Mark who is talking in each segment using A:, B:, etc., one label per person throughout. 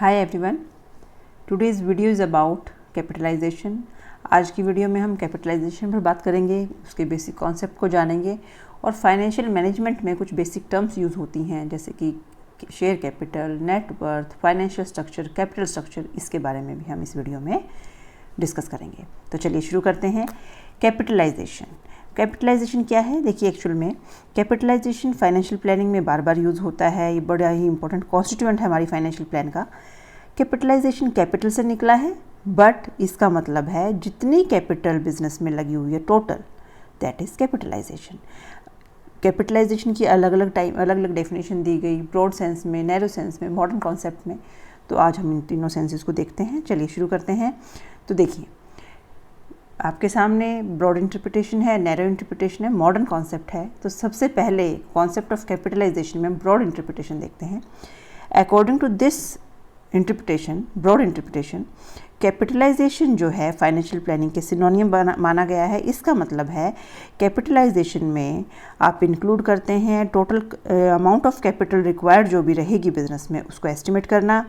A: Hi everyone, today's video is about capitalisation. आज की video में हम कैपिटलाइजेशन पर बात करेंगे, उसके बेसिक कॉन्सेप्ट को जानेंगे और फाइनेंशियल मैनेजमेंट में कुछ बेसिक टर्म्स यूज़ होती हैं जैसे कि share capital, net worth, financial structure, capital structure. इसके बारे में भी हम इस वीडियो में डिस्कस करेंगे। तो चलिए शुरू करते हैं। कैपिटलाइजेशन क्या है? देखिए, एक्चुअल में कैपिटलाइजेशन फाइनेंशियल प्लानिंग में बार बार यूज़ होता है। ये बड़ा ही इंपॉर्टेंट कॉन्स्टिट्यूएंट है हमारी फाइनेंशियल प्लान का। कैपिटलाइजेशन कैपिटल से निकला है, बट इसका मतलब है जितनी कैपिटल बिजनेस में लगी हुई है total, that is capitalisation. Capitalisation की अलग अलग डेफिनेशन दी गई, ब्रॉड सेंस में, नैरो सेंस में, मॉडर्न कॉन्सेप्ट में। तो आज हम इन तीनों सेंसेस को देखते हैं। चलिए शुरू करते हैं। तो देखिए, आपके सामने ब्रॉड इंटरप्रिटेशन है, नैरो इंटरप्रिटेशन है, मॉडर्न कॉन्सेप्ट है। तो सबसे पहले कॉन्सेप्ट ऑफ कैपिटलाइजेशन में ब्रॉड इंटरप्रिटेशन देखते हैं। According to this interpretation, broad interpretation, capitalisation जो है फाइनेंशियल प्लानिंग के सिनोनियम माना गया है। इसका मतलब है कैपिटलाइजेशन में आप इंक्लूड करते हैं total amount of capital required जो भी रहेगी बिजनेस में, उसको एस्टिमेट करना,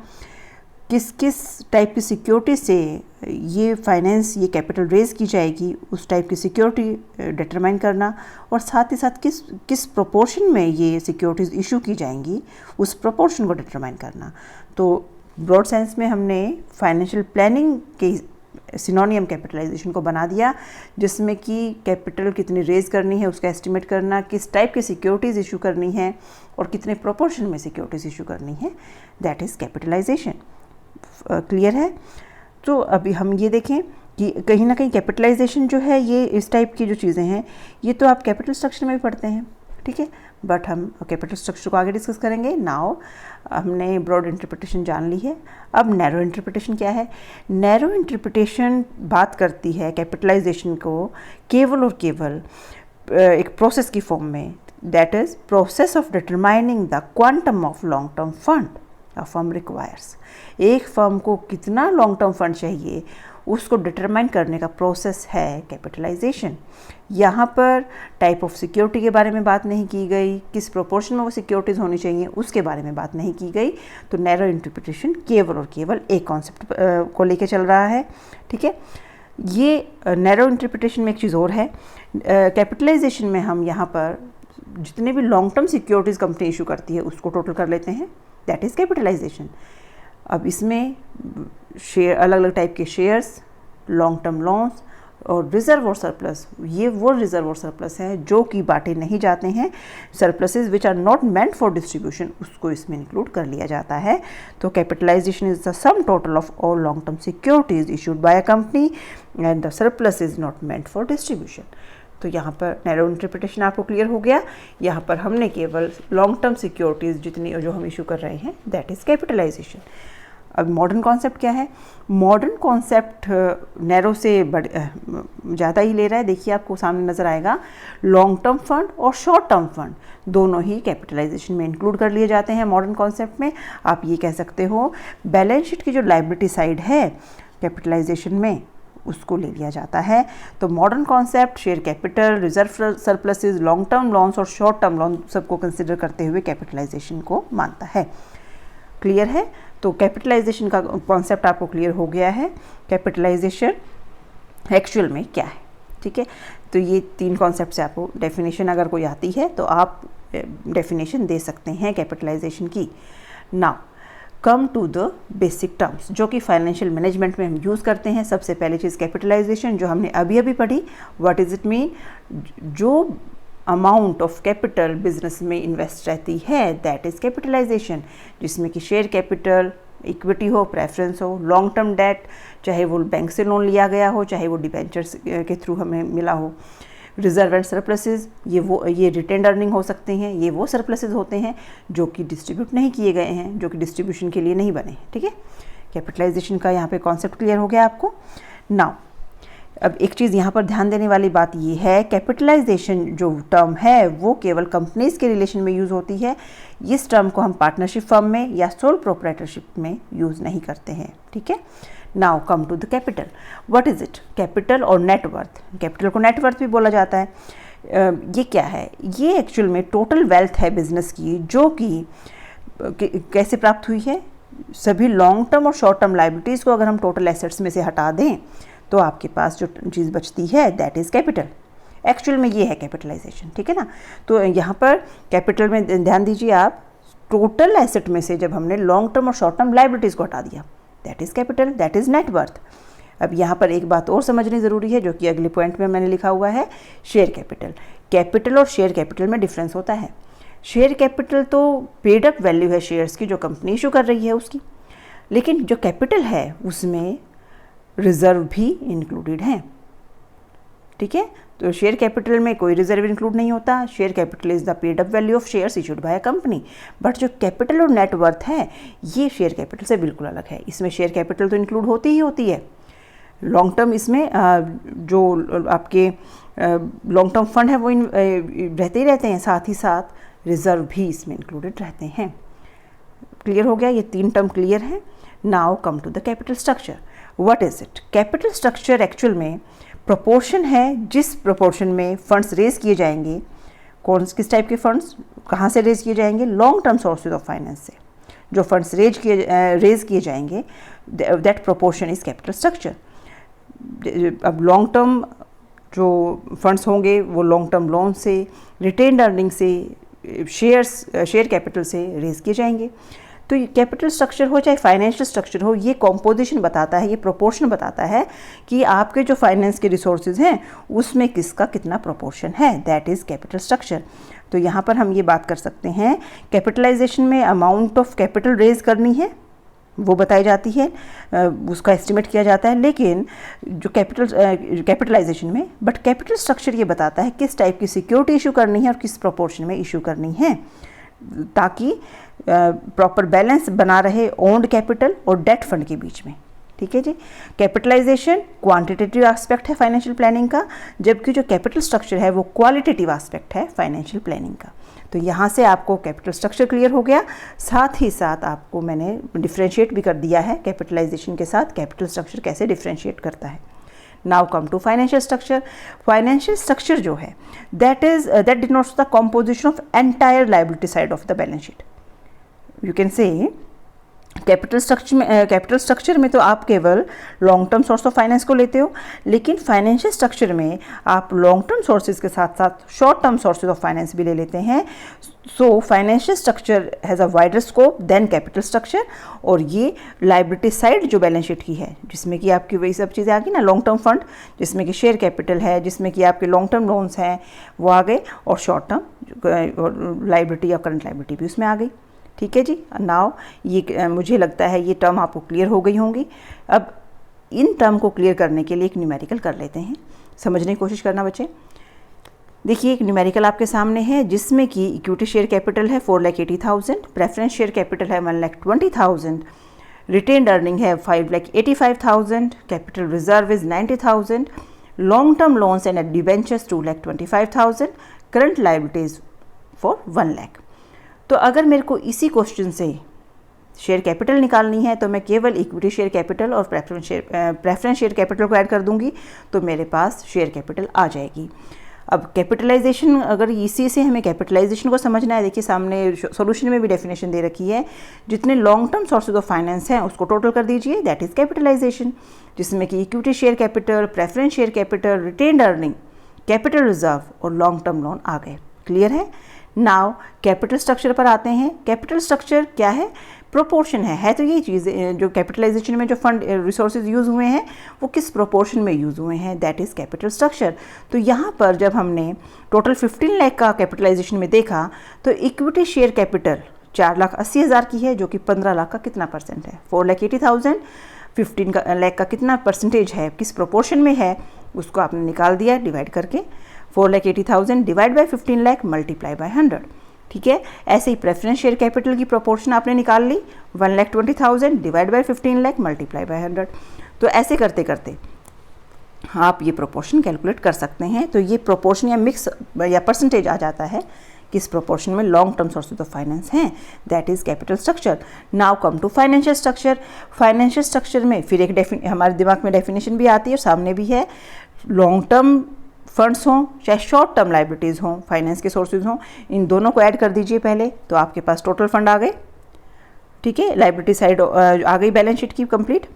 A: किस किस टाइप की सिक्योरिटी से ये कैपिटल रेज की जाएगी, उस टाइप की सिक्योरिटी डिटरमाइन करना, और साथ ही साथ किस प्रोपोर्शन में ये सिक्योरिटीज़ इशू की जाएंगी, उस प्रोपोर्शन को डिटरमाइन करना। तो ब्रॉड सेंस में हमने फाइनेंशियल प्लानिंग के सिनोनियम कैपिटलाइजेशन को बना दिया, जिसमें कि कैपिटल कितनी रेज करनी है उसका एस्टिमेट करना, किस टाइप की सिक्योरिटीज़ इशू करनी है और कितने प्रोपोर्शन में सिक्योरिटीज़ इशू करनी है, दैट इज़ कैपिटलाइजेशन। क्लियर है? तो अभी हम ये देखें कि कहीं ना कहीं कैपिटलाइजेशन जो है, ये इस टाइप की जो चीज़ें हैं, ये तो आप कैपिटल स्ट्रक्चर में भी पढ़ते हैं, ठीक है, बट हम कैपिटल स्ट्रक्चर को आगे डिस्कस करेंगे। नाउ हमने ब्रॉड इंटरप्रिटेशन जान ली है। अब नैरो इंटरप्रिटेशन क्या है? नैरो इंटरप्रिटेशन बात करती है कैपिटलाइजेशन को केवल और केवल एक प्रोसेस की फॉर्म में, that is process of determining the quantum of long term fund a firm requires. एक फर्म को कितना लॉन्ग टर्म फंड चाहिए उसको डिटरमाइन करने का प्रोसेस है कैपिटलाइजेशन। यहाँ पर टाइप ऑफ सिक्योरिटी के बारे में बात नहीं की गई, किस प्रोपोर्शन में वो सिक्योरिटीज़ होनी चाहिए उसके बारे में बात नहीं की गई। तो नैरो इंटरप्रिटेशन केवल और केवल एक कॉन्सेप्ट को लेके चल रहा है, ठीक है। ये नैरो इंटरप्रिटेशन में एक चीज़ और है। कैपिटलाइजेशन में हम यहाँ पर जितने भी long term securities company issue करती है उसको टोटल कर लेते हैं, दैट इज़ कैपिटलाइजेशन। अब इसमें शेयर, अलग अलग टाइप के शेयर्स, लॉन्ग टर्म लोन्स और रिजर्व और सरप्लस, ये वो रिजर्व और सरप्लस है जो कि बांटे नहीं जाते हैं। Surpluses which are not meant for distribution, उसको इसमें इंक्लूड कर लिया जाता है। तो capitalisation is the sum total of all long term securities issued by a company and the surplus is not meant for distribution. तो यहाँ पर नैरो इंटरप्रिटेशन आपको क्लियर हो गया। यहाँ पर हमने केवल लॉन्ग टर्म सिक्योरिटीज़ जितनी जो हम इशू कर रहे हैं, दैट इज़ कैपिटलाइजेशन। अब मॉडर्न कॉन्सेप्ट क्या है? मॉडर्न कॉन्सेप्ट नैरो से ज़्यादा ही ले रहा है। देखिए, आपको सामने नज़र आएगा, लॉन्ग टर्म फंड और शॉर्ट टर्म फंड दोनों ही कैपिटलाइजेशन में इंक्लूड कर लिए जाते हैं। मॉडर्न कॉन्सेप्ट में आप ये कह सकते हो बैलेंस शीट की जो लायबिलिटी साइड है कैपिटलाइजेशन में, उसको ले लिया जाता है। तो modern concept share capital, reserve surpluses, long term loans और शॉर्ट टर्म लोन सबको कंसिडर करते हुए कैपिटलाइजेशन को मानता है। क्लियर है? तो कैपिटलाइजेशन का कॉन्सेप्ट आपको क्लियर हो गया है। कैपिटलाइजेशन एक्चुअल में क्या है, ठीक है। तो ये तीन कॉन्सेप्ट से आपको डेफिनेशन अगर कोई आती है तो आप डेफिनेशन दे सकते हैं कैपिटलाइजेशन की। Now come to the basic terms जो कि फाइनेंशियल मैनेजमेंट में हम यूज़ करते हैं। सबसे पहले चीज़ कैपिटलाइजेशन, जो हमने अभी अभी पढ़ी। What is it mean? जो अमाउंट ऑफ कैपिटल बिजनेस में इन्वेस्ट रहती है, दैट इज़ कैपिटलाइजेशन, जिसमें कि शेयर कैपिटल, इक्विटी हो, प्रेफरेंस हो, लॉन्ग टर्म डेट, चाहे वो बैंक से लोन लिया गया हो, चाहे वो डिबेंचर्स के थ्रू हमें मिला हो, रिजर्व एंड सरप्लसेस, ये रिटेन्ड अर्निंग हो सकते हैं, ये वो सरप्लसेस होते हैं जो कि डिस्ट्रीब्यूट नहीं किए गए हैं, जो कि डिस्ट्रीब्यूशन के लिए नहीं बने हैं, ठीक है। कैपिटलाइजेशन का यहाँ पे कॉन्सेप्ट क्लियर हो गया आपको। नाउ अब एक चीज़ यहाँ पर ध्यान देने वाली बात ये है, कैपिटलाइजेशन जो टर्म है वो केवल कंपनीज के रिलेशन में यूज़ होती है। इस टर्म को हम पार्टनरशिप फर्म में या सोल प्रोप्राइटरशिप में यूज़ नहीं करते हैं, ठीक है। Now come to the capital. What is it? Capital और नेटवर्थ। कैपिटल को नेटवर्थ भी बोला जाता है। ये क्या है? ये एक्चुअल में टोटल वेल्थ है बिजनेस की, जो कि कैसे प्राप्त हुई है? सभी लॉन्ग टर्म और शॉर्ट टर्म लाइबिलिटीज़ को अगर हम टोटल एसेट्स में से हटा दें तो आपके पास जो चीज़ बचती है दैट इज़ कैपिटल। एक्चुअल में ये है कैपिटलाइजेशन, ठीक है ना। तो यहाँ पर कैपिटल में ध्यान दीजिए आप, टोटल एसेट में से जब हमने लॉन्ग टर्म और शॉर्ट टर्म लाइबिलिटीज़ को हटा दिया that is capital, that is net worth. अब यहाँ पर एक बात और समझनी ज़रूरी है जो कि अगले पॉइंट में मैंने लिखा हुआ है, शेयर कैपिटल। कैपिटल और शेयर कैपिटल में डिफरेंस होता है। शेयर कैपिटल तो पेड अप वैल्यू है शेयर्स की जो कंपनी इशू कर रही है उसकी, लेकिन जो कैपिटल है उसमें रिजर्व भी इंक्लूडेड हैं, ठीक है। तो शेयर कैपिटल में कोई रिजर्व इंक्लूड नहीं होता। Share capital is the paid up value of shares issued by a company. But जो कैपिटल और नेट वर्थ है ये शेयर कैपिटल से बिल्कुल अलग है। इसमें शेयर कैपिटल तो इंक्लूड होती ही होती है। लॉन्ग टर्म इसमें जो आपके लॉन्ग टर्म फंड है वो रहते ही रहते हैं, साथ ही साथ रिजर्व भी इसमें इंक्लूडेड रहते हैं। क्लियर हो गया, ये 3 टर्म क्लियर है। Now come to the capital structure. What is it? Capital structure actual में प्रोपोर्शन है जिस प्रोपोर्शन में फंड्स रेज किए जाएंगे। किस टाइप के फंड्स कहाँ से रेज किए जाएंगे? Long term sources of finance से जो फंड्स रेज किए जाएंगे, that proportion is capital structure. अब लॉन्ग टर्म जो फंड्स होंगे वो लॉन्ग टर्म लोन से, रिटेन्ड अर्निंग से, शेयर कैपिटल से रेज किए जाएंगे। तो ये कैपिटल स्ट्रक्चर हो चाहे फाइनेंशियल स्ट्रक्चर हो, ये कॉम्पोजिशन बताता है, ये प्रोपोर्शन बताता है कि आपके जो फाइनेंस के रिसोर्सेज हैं उसमें किसका कितना प्रोपोर्शन है, दैट इज़ कैपिटल स्ट्रक्चर। तो यहाँ पर हम ये बात कर सकते हैं कैपिटलाइजेशन में अमाउंट ऑफ कैपिटल रेज करनी है वो बताई जाती है, उसका एस्टिमेट किया जाता है। लेकिन जो कैपिटलाइजेशन में कैपिटल स्ट्रक्चर ये बताता है किस टाइप की सिक्योरिटी इशू करनी है और किस प्रोपोर्शन में इशू करनी है, ताकि प्रॉपर बैलेंस बना रहे ओन्ड कैपिटल और डेट फंड के बीच में, ठीक है जी। कैपिटलाइजेशन क्वांटिटेटिव एस्पेक्ट है फाइनेंशियल प्लानिंग का, जबकि जो कैपिटल स्ट्रक्चर है वो क्वालिटेटिव एस्पेक्ट है फाइनेंशियल प्लानिंग का। तो यहाँ से आपको कैपिटल स्ट्रक्चर क्लियर हो गया, साथ ही साथ आपको मैंने डिफ्रेंशिएट भी कर दिया है कैपिटलाइजेशन के साथ कैपिटल स्ट्रक्चर कैसे डिफ्रेंशिएट करता है। Now come to financial structure. Financial structure जो है that denotes the composition of entire liability side of the balance sheet. You can say capital structure में तो आप केवल long term source of finance को लेते हो, लेकिन फाइनेंशियल स्ट्रक्चर में आप लॉन्ग टर्म सोर्सेज के साथ साथ short term sources of finance भी ले लेते हैं। So financial structure has a wider scope than capital structure. और ये लाइबिलिटी साइड जो बैलेंस शीट की है, जिसमें कि आपकी वही सब चीज़ें आ गई ना, लॉन्ग टर्म फंड जिसमें कि शेयर कैपिटल है, जिसमें कि आपके लॉन्ग टर्म लोन्स हैं वो आ गए, और शॉर्ट टर्म लाइबिलिटी या करंट लाइबिलिटी भी उसमें आ गई, ठीक है जी। नाउ ये मुझे लगता है ये टर्म आपको क्लियर हो गई होंगी। अब इन टर्म को क्लियर करने के लिए एक न्यूमेरिकल कर लेते हैं, समझने की कोशिश करना बच्चे। देखिए एक न्यूमेरिकल आपके सामने है जिसमें कि इक्विटी शेयर कैपिटल है 4,80,000, प्रेफरेंस शेयर कैपिटल है 1,20,000, रिटेन्ड अर्निंग है 5,85,000, capital reserve is 90,000, long term loans and debentures 2,25,000, current liabilities for 1 lakh. तो अगर मेरे को इसी क्वेश्चन से शेयर कैपिटल निकालनी है तो मैं केवल इक्विटी शेयर कैपिटल और प्रेफरेंस शेयर कैपिटल को ऐड कर दूंगी तो मेरे पास शेयर कैपिटल आ जाएगी। अब कैपिटलाइजेशन, अगर इसी से हमें कैपिटलाइजेशन को समझना है, देखिए सामने सॉल्यूशन में भी डेफिनेशन दे रखी है, जितने long term sources of finance हैं उसको टोटल कर दीजिए, दैट इज़ कैपिटलाइजेशन, जिसमें कि equity share capital, preference share capital, retained earning, capital reserve और लॉन्ग टर्म लोन आ गए। क्लियर है? नाउ कैपिटल स्ट्रक्चर पर आते हैं। कैपिटल स्ट्रक्चर क्या है? प्रोपोर्शन है तो यही चीज़ जो कैपिटलाइजेशन में जो फंड रिसोर्सेज यूज़ हुए हैं वो किस प्रोपोर्शन में यूज़ हुए हैं, दैट इज़ कैपिटल स्ट्रक्चर। तो यहाँ पर जब हमने टोटल 15 लाख का कैपिटलाइजेशन में देखा तो इक्विटी शेयर कैपिटल 4,80,000 की है, जो कि 15 लाख का कितना परसेंट है, 4,80,000, 15 लाख का कितना परसेंटेज है, किस प्रोपोर्शन में है, उसको आपने निकाल दिया डिवाइड करके। 4,80,000 divide by 15 lakh multiply by 100, ठीक है। ऐसे ही प्रेफरेंस शेयर कैपिटल की प्रोपोर्शन आपने निकाल ली, 1,20,000 divide by 15 lakh multiply by 100। तो ऐसे करते करते आप ये प्रोपोर्शन कैलकुलेट कर सकते हैं। तो ये प्रोपोर्शन या मिक्स या परसेंटेज आ जाता है किस प्रोपोर्शन में long term sources of finance हैं, that is capital structure. Now come to financial structure. Financial structure में फिर एक हमारे दिमाग में डेफिनेशन भी आती है और सामने भी है, लॉन्ग टर्म फंड्स हों चाहे शॉर्ट टर्म लाइबिलिटीज़ हों, फाइनेंस के सोर्सेज हों, इन दोनों को ऐड कर दीजिए पहले, तो आपके पास टोटल फंड आ गए ठीक है, लाइबिलिटी साइड आ गई बैलेंस शीट की कंप्लीट।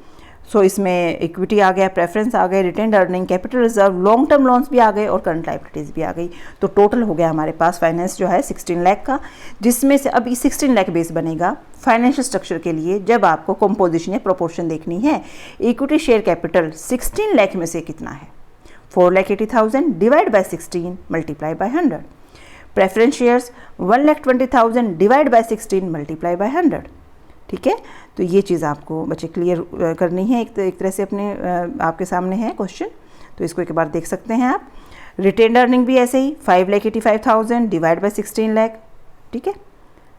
A: सो इसमें इक्विटी आ गया, प्रेफरेंस आ गए, retained earning, capital reserve, long term loans भी आ गए और करंट लाइबिलिटीज़ भी आ गई। तो टोटल हो गया हमारे पास फाइनेंस जो है 16 लाख का, जिसमें से अब 16 लाख बेस बनेगा फाइनेंशियल स्ट्रक्चर के लिए जब आपको कंपोजिशन या प्रोपोर्शन देखनी है। इक्विटी शेयर कैपिटल 16 लाख में से कितना है, 4,80,000 divide by 16 multiply by 100। Preference shares 1,20,000 divide by 16 multiply by 100। ठीक है, तो ये चीज़ आपको बच्चे क्लियर करनी है। एक तरह से अपने आपके सामने है क्वेश्चन, तो इसको एक बार देख सकते हैं आप। रिटेन्ड अर्निंग भी ऐसे ही 5,85,000 डिवाइड बाय 16 लाख। ठीक है,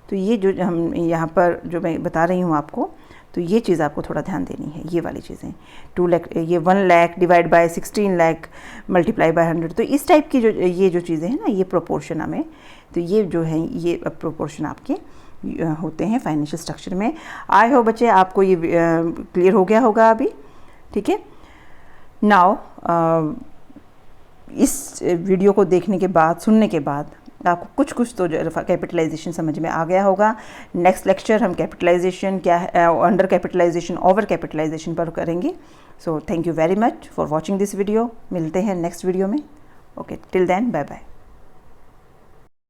A: तो ये जो हम यहाँ पर जो मैं बता रही हूँ आपको, तो ये चीज़ आपको थोड़ा ध्यान देनी है, ये वाली चीज़ें 2 लाख, ये 1 lakh divide by 16 lakh multiply by 100। तो इस टाइप की ये जो चीज़ें हैं ना, ये प्रोपोर्शन हमें, तो ये जो है ये प्रोपोर्शन आपके होते हैं फाइनेंशियल स्ट्रक्चर में। आई होप बच्चे आपको ये क्लियर हो गया होगा अभी। ठीक है, नाउ इस वीडियो को देखने के बाद, सुनने के बाद आपको कुछ तो कैपिटलाइजेशन समझ में आ गया होगा। नेक्स्ट लेक्चर हम कैपिटलाइजेशन क्या है, अंडर कैपिटलाइजेशन, ओवर कैपिटलाइजेशन पर करेंगे। So thank you very much for watching this video. मिलते हैं नेक्स्ट वीडियो में। Okay, till then bye bye.